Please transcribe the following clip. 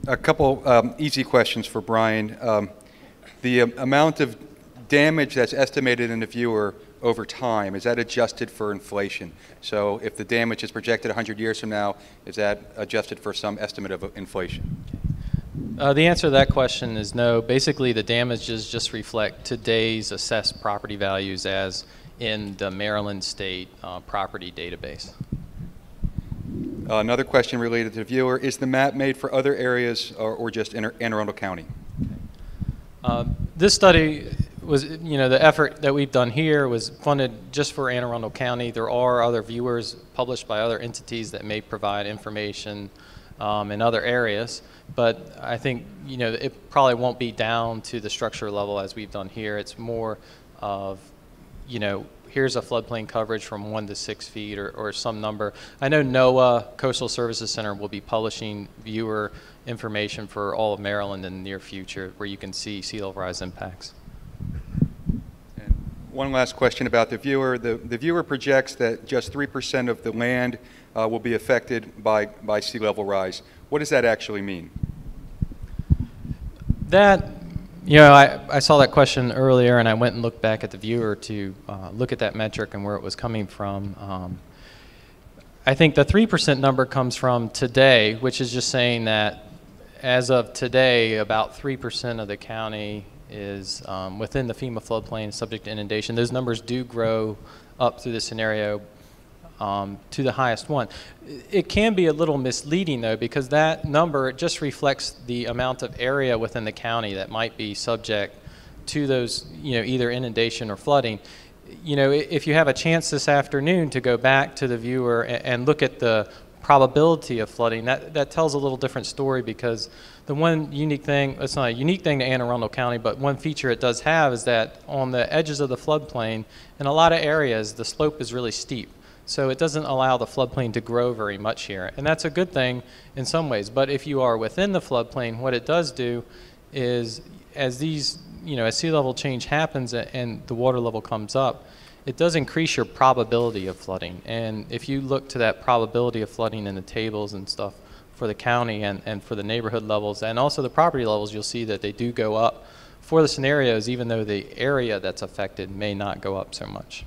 A couple easy questions for Brian. The amount of damage that's estimated in the viewer over time, is that adjusted for inflation? So if the damage is projected 100 years from now, is that adjusted for some estimate of inflation? The answer to that question is no. Basically, the damages just reflect today's assessed property values as in the Maryland State property database. Another question related to the viewer, is the map made for other areas or just Anne Arundel County? This study was, the effort that we've done here was funded just for Anne Arundel County. There are other viewers published by other entities that may provide information in other areas, but I think, it probably won't be down to the structure level as we've done here. It's more of, here's a floodplain coverage from 1 to 6 feet or some number. I know NOAA, Coastal Services Center, will be publishing viewer information for all of Maryland in the near future where you can see sea level rise impacts. And one last question about the viewer. The viewer projects that just 3% of the land will be affected by sea level rise. What does that actually mean? That, I saw that question earlier, and I went and looked back at the viewer to look at that metric and where it was coming from. I think the 3% number comes from today, which is just saying that as of today, about 3% of the county is within the FEMA floodplain subject to inundation. Those numbers do grow up through the scenario to the highest one. It can be a little misleading though, because that number just reflects the amount of area within the county that might be subject to those, either inundation or flooding. If you have a chance this afternoon to go back to the viewer and look at the probability of flooding, that tells a little different story, because the one unique thing, it's not a unique thing to Anne Arundel County, but one feature it does have is that on the edges of the floodplain, in a lot of areas, the slope is really steep. So it doesn't allow the floodplain to grow very much here. And that's a good thing in some ways. But if you are within the floodplain, what it does do is as these, as sea level change happens and the water level comes up, it does increase your probability of flooding. And if you look to that probability of flooding in the tables and stuff for the county and for the neighborhood levels and also the property levels, you'll see that they do go up for the scenarios, even though the area that's affected may not go up so much.